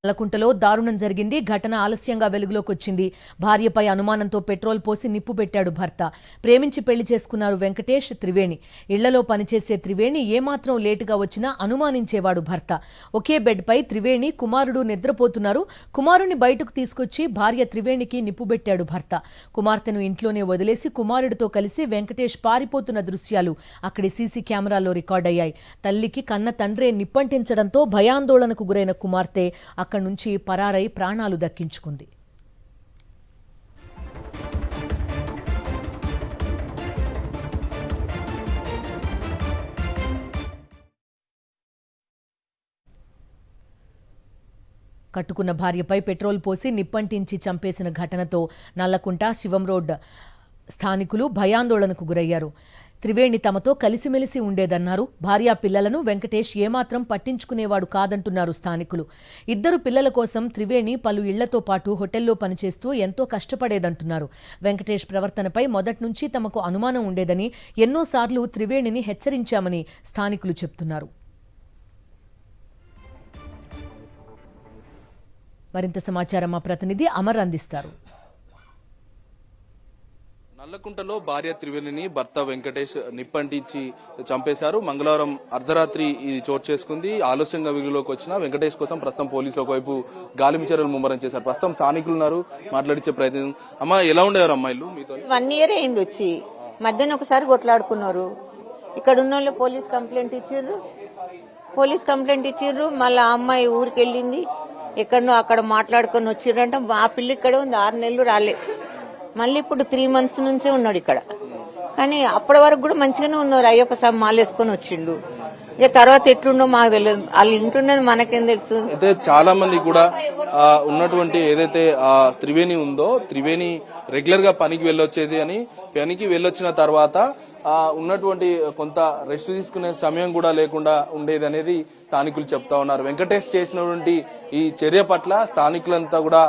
నల్లకుంటలో దారుణం జరిగింది. ఘటన ఆలస్యంగా వెలుగులోకి వచ్చింది. భార్యపై అనుమానంతో పెట్రోల్ పోసి నిప్పు పెట్టాడు భర్త. ప్రేమించి పెళ్లి చేసుకున్నారు వెంకటేష్, త్రివేణి. ఇళ్లలో పనిచేసే త్రివేణి ఏమాత్రం లేటుగా వచ్చినా అనుమానించేవాడు భర్త. ఒకే బెడ్పై త్రివేణి, కుమారుడు నిద్రపోతున్నారు. కుమారుని బయటకు తీసుకొచ్చి భార్య త్రివేణికి నిప్పు పెట్టాడు భర్త. కుమార్తెను ఇంట్లోనే వదిలేసి కుమారుడితో కలిసి వెంకటేష్ పారిపోతున్న దృశ్యాలు అక్కడి సీసీ కెమెరాల్లో రికార్డయ్యాయి. తల్లికి కన్న తండ్రే నిప్పంటించడంతో భయాందోళనకు గురైన కుమార్తె అక్కడి నుంచి పరారై ప్రాణాలు దక్కించుకుంది. కట్టుకున్న భార్యపై పెట్రోల్ పోసి నిప్పంటించి చంపేసిన ఘటనతో నల్లకుంట, శివం రోడ్ స్థానికులు భయాందోళనకు గురయ్యారు. త్రివేణి తమతో కలిసిమెలిసి ఉండేదన్నారు. భార్యా పిల్లలను వెంకటేష్ ఏమాత్రం పట్టించుకునేవాడు కాదంటున్నారు స్థానికులు. ఇద్దరు పిల్లల కోసం త్రివేణి పలు ఇళ్లతో పాటు హోటల్లో పనిచేస్తూ ఎంతో కష్టపడేదంటున్నారు. వెంకటేష్ ప్రవర్తనపై మొదట్నుంచి తమకు అనుమానం ఉండేదని, ఎన్నోసార్లు త్రివేణిని హెచ్చరించామని స్థానికులు చెబుతున్నారు. మరింత సమాచారం మా ప్రతినిధి అమర్ అందిస్తారు. నల్లకుంటలో భార్య త్రివేణిని భర్త వెంకటేష్ నిప్పంటించి చంపేశారు. మంగళవారం అర్ధరాత్రి ఇది చోటు చేసుకుంది. ఆలస్యంగా వెలుగులోకి వచ్చిన వెంకటేష్ కోసం ప్రస్తుతం పోలీసులు ఒకవైపు గాలింపు చర్యలు ముమ్మరం చేశారు. ప్రస్తుతం స్థానికులు ఉన్నారు, మాట్లాడించే ప్రయత్నం. అమ్మా, ఎలా ఉండేవారు అమ్మాయిలు మీతో? 1 year అయింది వచ్చి. మధ్యాహ్నం ఒకసారి కొట్లాడుకున్నారు. ఇక్కడ ఉన్న వాళ్ళు పోలీస్ కంప్లైంట్ ఇచ్చిర్రు. మళ్ళీ ఆ అమ్మాయి ఊరికి వెళ్ళింది. ఎక్కడనో అక్కడ మాట్లాడుకొని వచ్చిర్రంట. ఆ పిల్ల ఇక్కడే ఉంది, 6 నెలలు రాలే. మళ్ళీ ఇప్పుడు 3 months నుంచే ఉన్నాడు ఇక్కడ. కానీ అప్పటి వరకు కూడా మంచిగానే ఉన్నారు. అయ్యప్ప స్వామి మాలేసుకొని వచ్చిండు. ఇక తర్వాత ఎట్లుండో మాకు తెలియదు. వాళ్ళు ఇంటున్నది మనకేం తెలుసు. అయితే చాలా మంది కూడా ఉన్నటువంటి ఏదైతే త్రివేణి ఉందో, త్రివేణి రెగ్యులర్ గా పనికి వెళ్ళొచ్చేది అని, పనికి వెళ్ళొచ్చిన తర్వాత ఉన్నటువంటి కొంత రెస్ట్ తీసుకునే సమయం కూడా లేకుండా ఉండేది అనేది స్థానికులు చెప్తా ఉన్నారు. వెంకటేష్ చేసినటువంటి ఈ చర్య పట్ల స్థానికులంతా కూడా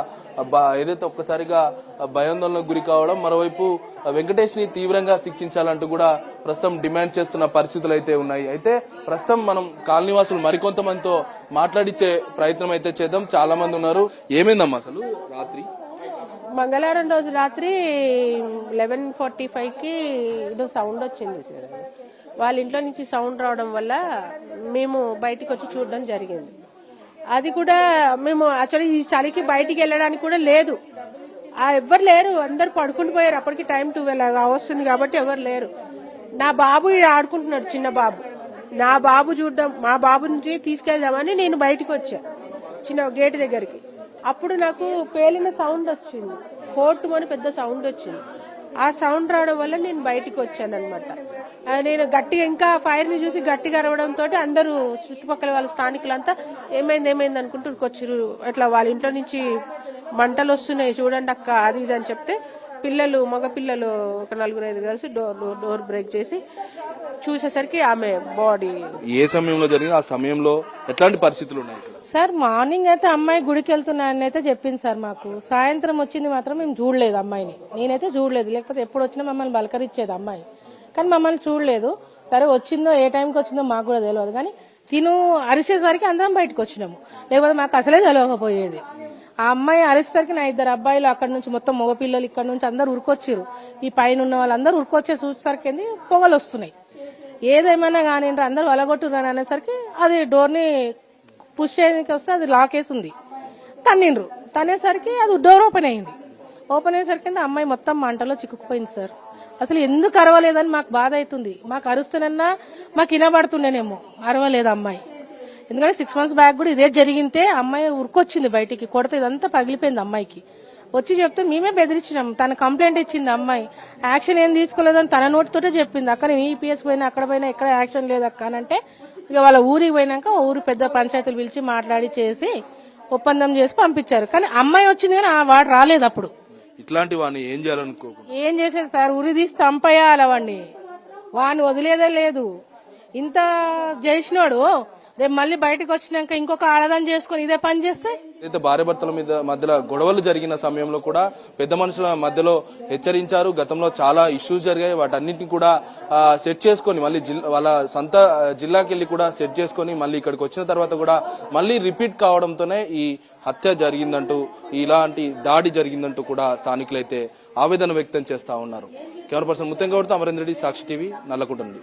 ఏదైతే ఒక్కసారిగా భయాందోళనకు గురి కావడం, మరోవైపు వెంకటేష్ ని తీవ్రంగా శిక్షించాలంటూ కూడా ప్రస్తుతం డిమాండ్ చేస్తున్న పరిస్థితులు అయితే ఉన్నాయి. అయితే ప్రస్తుతం మనం కాలనీవాసులు మరికొంతమందితో మాట్లాడించే ప్రయత్నం అయితే చేద్దాం. చాలా మంది ఉన్నారు. ఏమైందమ్మా అసలు రాత్రి? మంగళవారం రోజు రాత్రి 11:45కి ఏదో సౌండ్ వచ్చింది సార్. వాళ్ళ ఇంట్లో నుంచి సౌండ్ రావడం వల్ల మేము బయటికి వచ్చి చూడడం జరిగింది. అది కూడా మేము యాక్చువల్లీ ఈ చలికి బయటికి వెళ్ళడానికి కూడా లేదు. ఎవరు లేరు, అందరు పడుకుని పోయారు. అప్పటికి టైం 12 వస్తుంది కాబట్టి ఎవరు లేరు. నా బాబు ఆడుకుంటున్నాడు, చిన్న బాబు. నా బాబు చూడడం, మా బాబు నుంచి తీసుకెళ్దామని నేను బయటికి వచ్చా చిన్న గేట్ దగ్గరికి. అప్పుడు నాకు పేలిన సౌండ్ వచ్చింది, ఫోర్టు అని పెద్ద సౌండ్ వచ్చింది. ఆ సౌండ్ రావడం వల్ల నేను బయటికి వచ్చాను అనమాట. నేను గట్టిగా ఇంకా ఫైర్ ని చూసి గట్టిగా అరవడంతో అందరూ చుట్టుపక్కల వాళ్ళ స్థానికులంతా ఏమైంది అనుకుంటూ వచ్చారు. అట్లా వాళ్ళ ఇంట్లో నుంచి మంటలు వస్తున్నాయి చూడండి అక్క, అది ఇది అని చెప్తే పిల్లలు, మగ పిల్లలు ఒక 4-5 కలిసి డోర్ బ్రేక్ చేసి చూసేసరికి ఆమె బాడీ. ఏ సమయంలో జరిగింది? ఆ సమయంలో ఎట్లాంటి పరిస్థితులు ఉన్నాయి సార్? మార్నింగ్ అయితే అమ్మాయి గుడికి వెళ్తున్నాయని అయితే చెప్పింది సార్ మాకు. సాయంత్రం వచ్చింది మాత్రం మేము చూడలేదు అమ్మాయిని. నేనైతే చూడలేదు, లేకపోతే ఎప్పుడు వచ్చినా మమ్మల్ని బలకరించేది అమ్మాయి, కానీ మమ్మల్ని చూడలేదు. సరే వచ్చిందో ఏ టైంకి వచ్చిందో మాకు కూడా తెలియదు, కానీ తిను అరిసేసరికి అందరం బయటకు వచ్చినాము, లేకపోతే మాకు అసలే తెలియకపోయేది. ఆ అమ్మాయి అరిసేసరికి నా 2 అబ్బాయిలు అక్కడ నుంచి మొత్తం మగ పిల్లలు ఇక్కడ నుంచి అందరు ఉరికొచ్చారు. ఈ పైన ఉన్న వాళ్ళందరూ ఉరికొచ్చే చూసేసరికి పొగలు వస్తున్నాయి. ఏదేమైనా కానీ అందరూ వలగొట్టురు అనేసరికి అది డోర్ ని పుష్ చేయడానికి వస్తే అది లాక్ వేసి ఉంది. తన్నిండ్రు, తనేసరికి అది డోర్ ఓపెన్ అయింది. ఓపెన్ అయ్యేసరికి అమ్మాయి మొత్తం మంటలో చిక్కుకుపోయింది సార్. అసలు ఎందుకు అరవలేదని మాకు బాధ అవుతుంది. మాకు అరుస్తేనన్నా మాకు వినబడుతుండేనేమో, అరవలేదు అమ్మాయి. ఎందుకంటే 6 months బ్యాక్ కూడా ఇదే జరిగితే అమ్మాయి ఉరికొచ్చింది బయటికి, కొడితే ఇదంతా పగిలిపోయింది అమ్మాయికి. వచ్చి చెప్తే మేమే బెదిరించినాం. తన కంప్లైంట్ ఇచ్చింది అమ్మాయి. యాక్షన్ ఏం తీసుకోలేదని తన నోటితోటే చెప్పింది. అక్క నేను ఈపీఎస్ పోయినా, అక్కడ పోయినా, ఎక్కడ యాక్షన్ లేదు అక్క అని అంటే, ఇక వాళ్ళ ఊరికి పోయినాక ఊరు పెద్ద పంచాయతీలు పిలిచి మాట్లాడి చేసి ఒప్పందం చేసి పంపించారు. కానీ అమ్మాయి వచ్చింది కానీ వాడు రాలేదు. అప్పుడు ఇట్లాంటి వాడిని ఏం చేయాలనుకో, ఏం చేశాడు సార్? ఉరి తీసి చంపేయాలి వాడిని వదిలేదే లేదు. ఇంత చేసినాడు రేపు మళ్ళీ బయటకు వచ్చినాక ఇంకొక ఆరాధన చేసుకుని ఇదే పని చేస్తే. అయితే భార్య భర్తల మధ్యలో గొడవలు జరిగిన సమయంలో కూడా పెద్ద మనుషుల మధ్యలో హెచ్చరించారు. గతంలో చాలా ఇష్యూస్ జరిగాయి, వాటన్నింటినీ కూడా సెట్ చేసుకుని మళ్ళీ వాళ్ళ సొంత జిల్లాకి వెళ్లి కూడా సెట్ చేసుకుని మళ్ళీ ఇక్కడికి వచ్చిన తర్వాత కూడా మళ్ళీ రిపీట్ కావడంతోనే ఈ హత్య జరిగిందంటూ ఇలాంటి దాడి జరిగిందంటూ కూడా స్థానికులైతే ఆవేదన వ్యక్తం చేస్తా ఉన్నారు. కెమెరా పర్సన్ ముత్తంగౌడ్తో అమరేంద్ర రెడ్డి, సాక్షి టీవీ, నల్లకుంట నుండి.